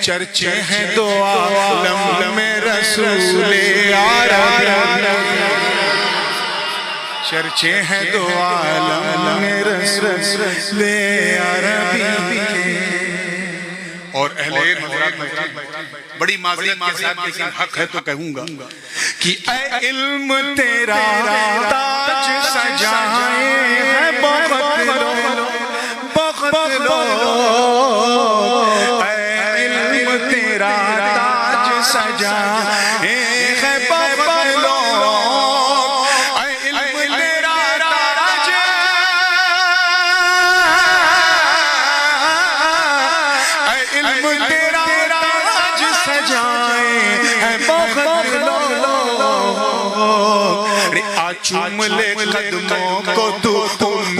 चर्चे हैं दो आलम में रसूले आरब, चर्चे हैं दो आलम में रसूले अरबी। और अहले बड़ी माज़रत के साथ, लेकिन हक है तो कहूंगा कि ऐ इल्म तेरा ताज सजाए है बहुत लो, बहुत लो। ऐ इल्म तेरा ताज सजाए है बहुत लो, ऐ इल्म तेरा ताज, ऐ इल्म तेरा ताज सजाए है बहुत लो। चूम ले कदमों को तू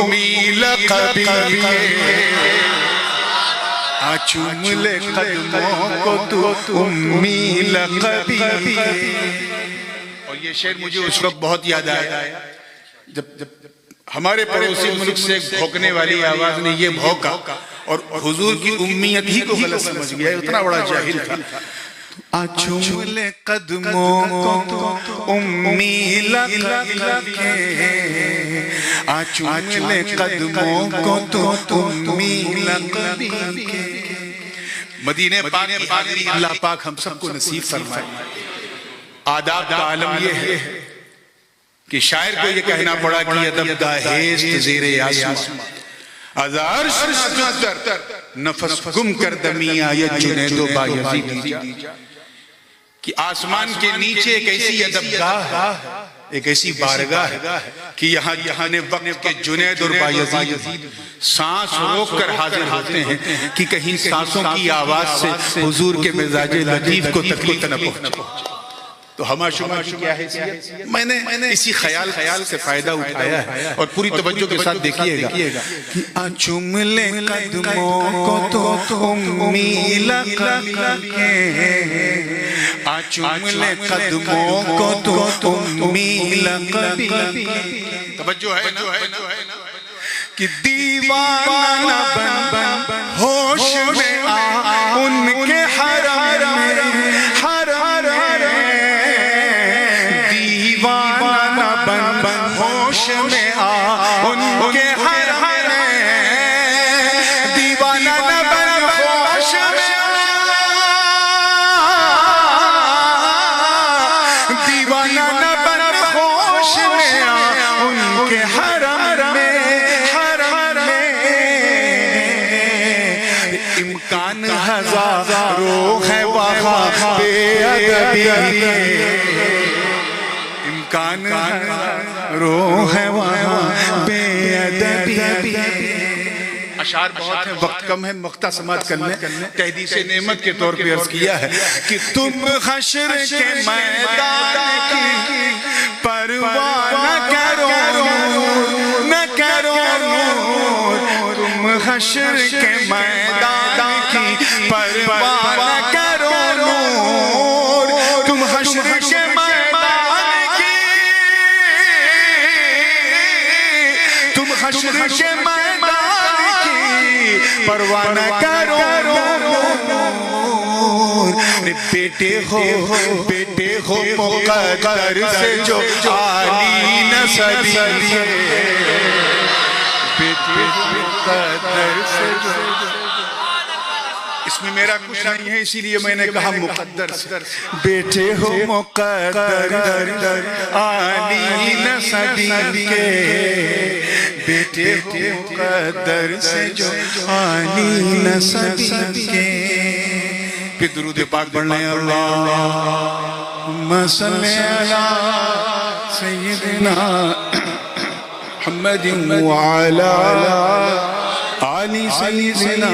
उम्मी लक़बी, चूम ले कदमों को तू उम्मी लक़बी। और ये शेर मुझे उस वक्त बहुत याद आया जब हमारे पड़ोसी मुल्क से भौंकने वाली आवाज ने ये भौंका और हुजूर की उम्मीयत ही को गलत समझ गया, इतना बड़ा जाहिल था। चूम ले कदमों को उम्मी लक़बी, चूम ले कदमों को तो उम्मी लक़बी। मदीने पाक की हाज़िरी अल्लाह पाक हम सबको नसीब फरमाए। आदाब का आलम ये है कि शायर को ये कहना पड़ा कि अदब दाहेस्त ज़ेरे आसमां, अज़ार्श नफस गुम कर दमिया ये जुनैदो बायज़ीद। कि आसमान के नीचे एक ऐसी अदबगाह है, एक ऐसी बारगाह है कि यहाँ ने वक्त के जुनैद और बायज़ीद सांस रोक कर हाजिर होते हैं कि कहीं सांसों की आवाज से हुजूर के मिजाज लतीफ को तकलीफ न पहुंचे। तो हमा शुमा की क्या है? मैंने इसी ख्याल से फायदा उठाया है और पूरी तवज्जो के साथ देखिएगा कि चूम ले कदमों को तो उम्मी लक़बी, चूम ले कदमों को तो उम्मी लक़बी। तवज्जो है ना कि दीवाना बन होश में आ उनके हरम में, दीवाना बन होश में आ उनके हरम में, दीवाना बन होश में, दीवाना बन होश में आ उनके हरम में, इम्कान हजारों है वहाँ बेअदबी, इम्कान हजारों है वहाँ बेअदबी। अशार बहुत है, वक्त कम है, मख्ता समात करने तहदीस नेमत के तौर पे अर्ज किया है कि तुम हश्र के मैदान की परवाह न करो, न करो, तुम हश्र के मैदान की परवाह न करो, तुम हश्र के मैदान की, तुम हश्र के मैदान की परवाह न करो। बेटे हो मुक़द्दर से जो आली नसबी, बेटे मुक़द्दर से जो, इसमें मेरा कुछ नहीं है इसीलिए मैंने कहा मुक़द्दर से। बेटे हो मुक़द्दर आली नसबी के, बेटे हो मुक़द्दर से जो आली नसबी के। फिर दुरूद पाक पढ़ने अल्लाहुम्मा सल्ली अला सय्यिदिना मुहम्मदिन व अला आलि सय्यिदिना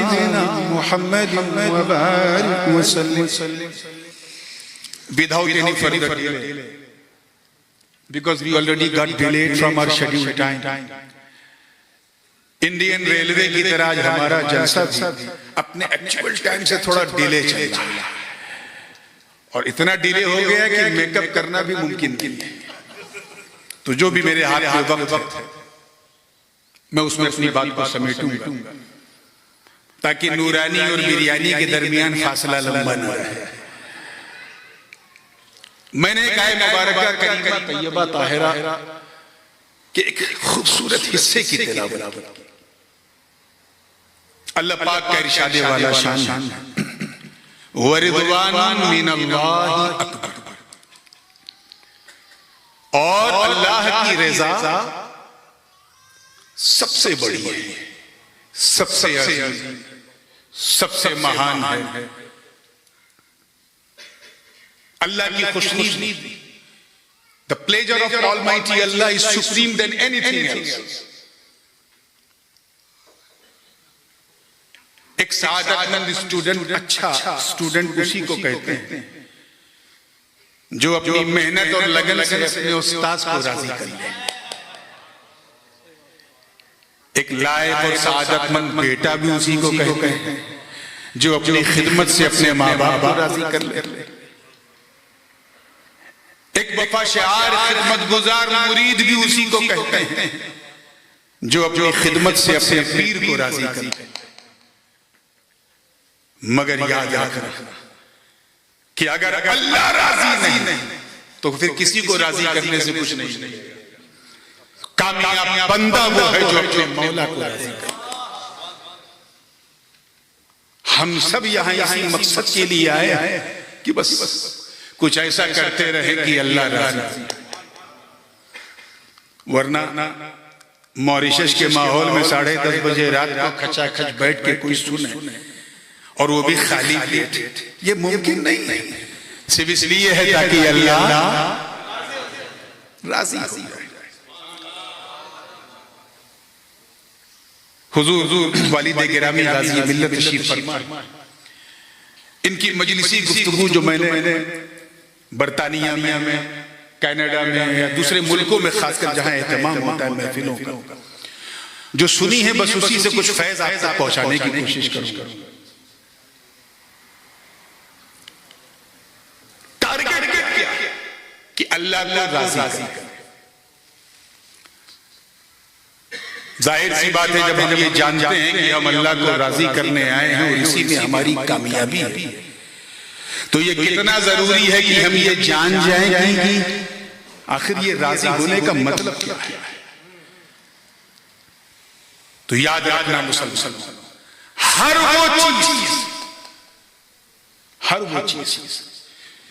मुहम्मदिन व बारिक व सल्लिम। Without any further delay, because we already got delayed from our scheduled time, Indian railway की तरह आज हमारा जलसा भी अपने एक्चुअल टाइम से थोड़ा डिले चल रहा है और इतना डिले हो गया कि मेकअप करना भी मुमकिन नहीं। तो जो भी मेरे हाथ में वक्त है मैं उसमें अपनी बात को समेटूंगा ताकि नूरानी और बिरयानी के दरमियान फासला लंबा न रहे। मैंने एक आयत मुबारका करीमा तैयबा ताहिरा के एक खूबसूरत हिस्से की तिलावत की। अल्लाह पाक का इरशाद वाला शान व रिदवानुन मिनल्लाहि अकबर, और अल्लाह की रज़ा सबसे बड़ी है, सबसे अजीज, सबसे महान है। अल्लाह की खुशनुदी, the pleasure of Almighty Allah is supreme than anything else. एक सादतमंद स्टूडेंट, अच्छा स्टूडेंट उसी को कहते हैं जो अपनी मेहनत और लगन से अपने उस्ताद को राजी कर ले। एक लायक और सादतमंद बेटा भी उसी को कहते हैं जो अपनी खिदमत से अपने माँ बाप को राजी कर ले। एक वफादार खिदमत गुजार मुरीद भी उसी को कहते हैं जो अपनी खिदमत से अपने पीर को राजी कर ले। मगर याद रखना कि अगर अल्लाह राजी नहीं तो फिर किसी को राजी करने से कुछ नहीं। कामयाब बंदा वो है जो अपने मौला को राजी करे। हम सब यहाँ इसी मकसद के लिए आए हैं कि बस कुछ ऐसा करते रहे कि अल्लाह राजी। वरना मॉरिशस के माहौल में 10:30 बजे रात को खचाखच बैठ के कोई सुने और वो भी खाली प्लेट, ये मुमकिन नहीं है। सिर्फ इसलिए है ताकि अल्लाह राजी हो जाए। हुजूर वालिद गिरामी गाज़ी मिल्लत तशरीफ फरमा, इनकी मजलिसी गुफ्तगू जो मैंने बरतानिया में, कनाडा में या दूसरे मुल्कों में खासकर जहां एहतमाम होता है महफिलों का, जो सुनी है बस उसी से कुछ फैज आप तक पहुंचाने की कोशिश करूंगा। टारगेट क्या कि अल्लाह को राजी करे। जाहिर सी बात है जब हम ये जानते हैं कि हम अल्लाह को राजी करने आए हैं और इसी में हमारी कामयाबी है, तो ये कितना जरूरी है कि हम ये जान जाएं कि आखिर ये राजी होने का मतलब क्या है। तो याद रखना मुसलमान, हर वो चीज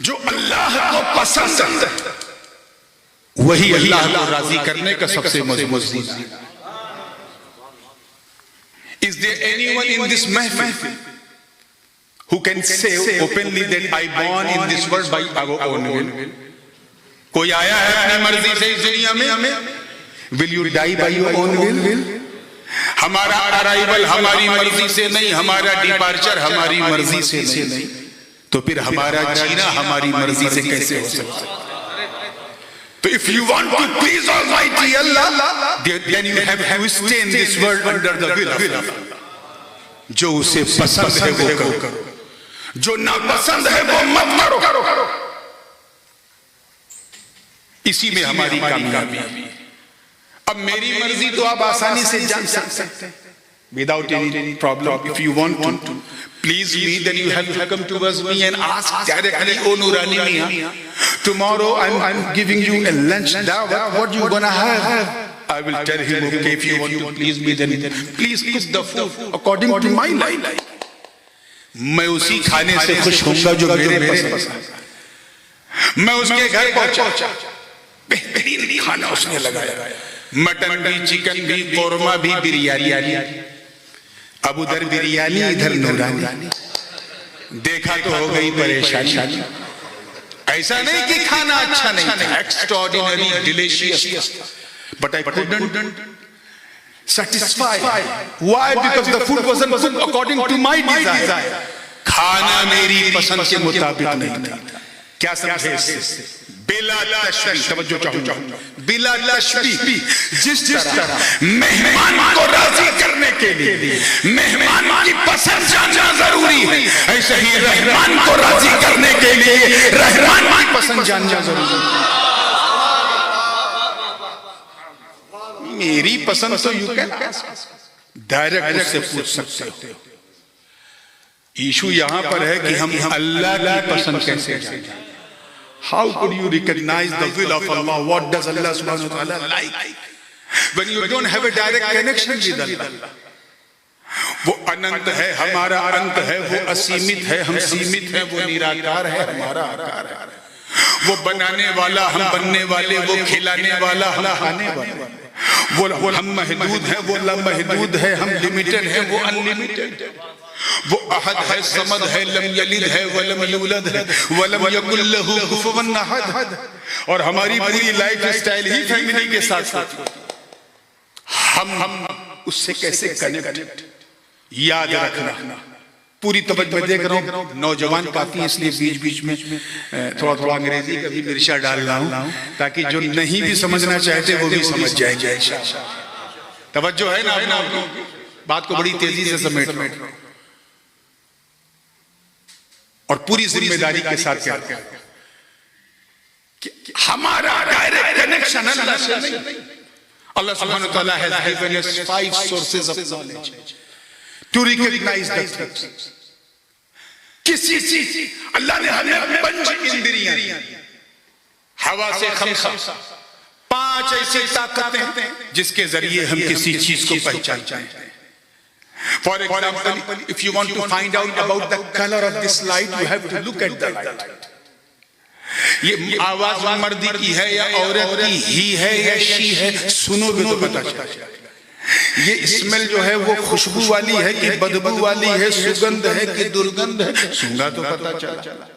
जो अल्लाह को पसंद है वही अल्लाह को राजी करने का सबसे मजबूत है। Is there anyone in this mahfil who can say openly that I born in this world by our own will? कोई आया है अपनी मर्जी से इस दुनिया में? Will you die by your own will? हमारा अराइवल हमारी मर्जी से नहीं, हमारा डिपार्चर हमारी मर्जी से नहीं, तो फिर हमारा जीना हमारी मर्जी से कैसे हो सकता है? तो if you want to please Almighty Allah, then you have to stay in this world under the will of Allah. जो उसे पसंद है वो करो, जो नापसंद है वो मत करो। इसी में हमारी कामयाबी है। अब मेरी मर्जी तो आप आसानी से जान सकते हैं without any problem. If you want to please me, then you have to come towards me and ask directly, oh Nurani Mian, tomorrow I'm giving you a lunch dawah, what you gonna have? I will tell him, okay, if you want to please me, then please cook the food according to my life. मैं उसी खाने से खुश होऊंगा जो मेरे पसंद है। मैं उसके घर पहुंचा, बेहतरीन खाना उसने लगाया, मटन भी, चिकन भी, कोरमा भी, बिरयानी। अब उधर बिरयानी इधर नूरानी, देखा तो हो गई परेशानी। ऐसा नहीं कि खाना अच्छा नहीं था, extraordinary delicious, but I couldn't satisfy. Why? Because the food wasn't cooked according to my desire. खाना मेरी पसंद के मुताबिक नहीं था। क्या समझे इससे? बिला तशबीह, तवज्जो चाहूंगा, बिला तशबीह। जिस तरह मेहमान को राजी करने के लिए मेहमान की पसंद जानना जरूरी है, ऐसे ही रहमान को राजी करने के लिए रहमान की पसंद जानना जरूरी है। मेरी पसंद तो यू कैन डायरेक्ट उससे पूछ सकते हो। इशू यहां पर है कि हम अल्लाह की पसंद कैसे जानें? How could you recognize the will of Allah? What does Allah subhanahu wa ta'ala like? When you don't have a direct connection with Allah. वो अनंत है, हमारा अंत है, वो असीमित है, हम सीमित हैं, वो निराकार है, हमारा आकार है, वो बनाने वाला, हम बनने वाले, वो खिलाने वाला, हम खाने वाले, वो हम महदूद है, वो लामहदूद है, हम लिमिटेड है, वो अनलिमिटेड, वो अहद है, समद है, लम यलिद है, वलम यूलद है, वलम यकुल लहू कुफुवन अहद। और हमारी पूरी लाइफ स्टाइल ही फैमिली के साथ साथ हम उससे कैसे कनेक्ट, याद रखना। पूरी तवज्जो देख रहा हूँ, नौजवान काफी, इसलिए बीच बीच में थोड़ा थोड़ा अंग्रेजी का भी मिर्चा डाल रहा हूँ ताकि जो नहीं भी समझना चाहते वो भी समझ जाएंगे। तवज्जो है ना? बात को बड़ी तेजी से समेट और पूरी जिम्मेदारी के साथ कहते हैं कि हमारा डायरेक्ट कनेक्शन अल्लाह से नहीं। Allah subhanahu wa ta'ala has given us 5 sources of knowledge to recognize the things. किसी अल्लाह ने हमें 5 इंद्रियां, हवा से खमसा, 5 ऐसी ताकतें जिसके जरिए हम किसी चीज को पहचानते हैं। For example, if you want to find out about the color of this light, you have to look at the light. ये आवाज मर्दी की है या औरत की, ही है या शी है, सुनोगे तो पता चलेगा। ये स्मेल जो है वो खुशबू वाली है कि बदबू वाली है, सुगंध है कि दुर्गंध है, सूंघा तो पता चला।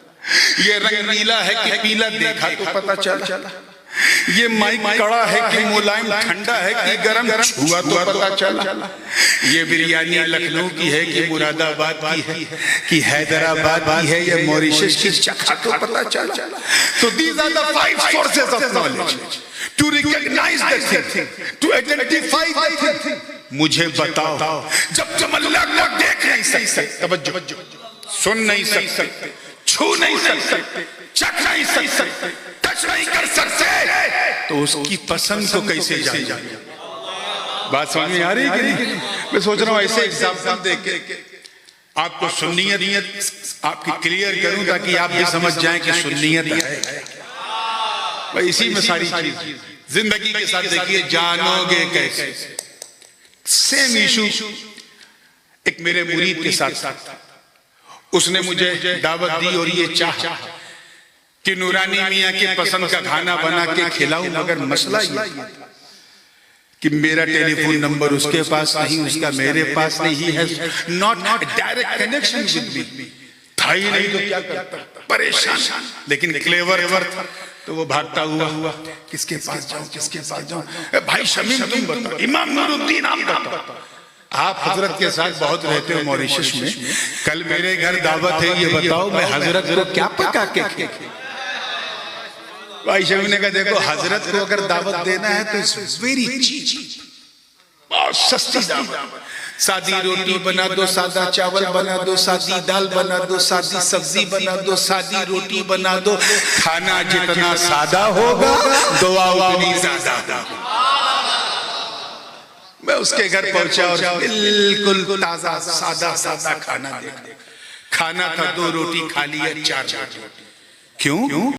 ये रंग नीला है कि पीला, देखा तो पता चला। ये माइक कड़ा है कि मुलायम, ठंडा है कि गर्म, छुआ तो पता चला। ये बिरयानी लखनऊ की है कि मुरादाबाद की है कि हैदराबाद की है या मॉरिशस की, चखा तो पता चला। So these are the 5 sources of knowledge to recognize the thing, to identify the thing. मुझे बताओ, जब तुम अल्लाह को देख नहीं सकते, तवज्जो, सुन नहीं सकते, छू नहीं सकते, चख नहीं सकते, टच नहीं कर सकते, तो उसकी पसंद को कैसे जाने? बात समझ में आ रही है कि नहीं? मैं सोच रहा हूँ ऐसे एग्जाम्पल देके आपको सुन्नियत आपकी क्लियर करूं ताकि आप भी समझ जाएं कि सुन्नियत है। भाई इसी में सारी चीज जिंदगी के साथ देखिए, जानोगे कैसे। सेम इशू एक मेरे मुरीद के साथ था, उसने मुझे दावत दी और ये चाहा कि नूरानी मियां की पसंद का खाना बना के खिलाऊं, मगर मसला ये कि मेरा टेलीफोन नंबर उसके पास नहीं, उसका मेरे पास नहीं है, not direct connection with me. था ही नहीं तो क्या करता, परेशान, लेकिन क्लेवर था तो वो भागता हुआ किसके पास जाऊं, किसके पास जाऊं? भाई शमीम तुम बताओ, इमाम नूरुद्दीन आप बताओ। आप हजरत के साथ बहुत रहते हो मॉरिशस में, कल मेरे घर दावत है, ये बताओ मैं हजरत को क्या पका के खिलाऊं? भाई शमीम ने कहा देखो, हजरत को अगर दावत देना है तो इट्स वेरी चीप, बहुत सस्ती दावत। सादी रोटी बना दो, सादा चावल बना दो, सादी दाल बना दो, सादी सब्जी बना दो, सादी रोटी बना दो। खाना जितना सादा होगा दुआ उतनी ज्यादा। मैं उसके घर पहुंचा और बिल्कुल ताजा सादा खाना देखा। खाना था 2 रोटी खा लिया, 4 रोटी। क्यों?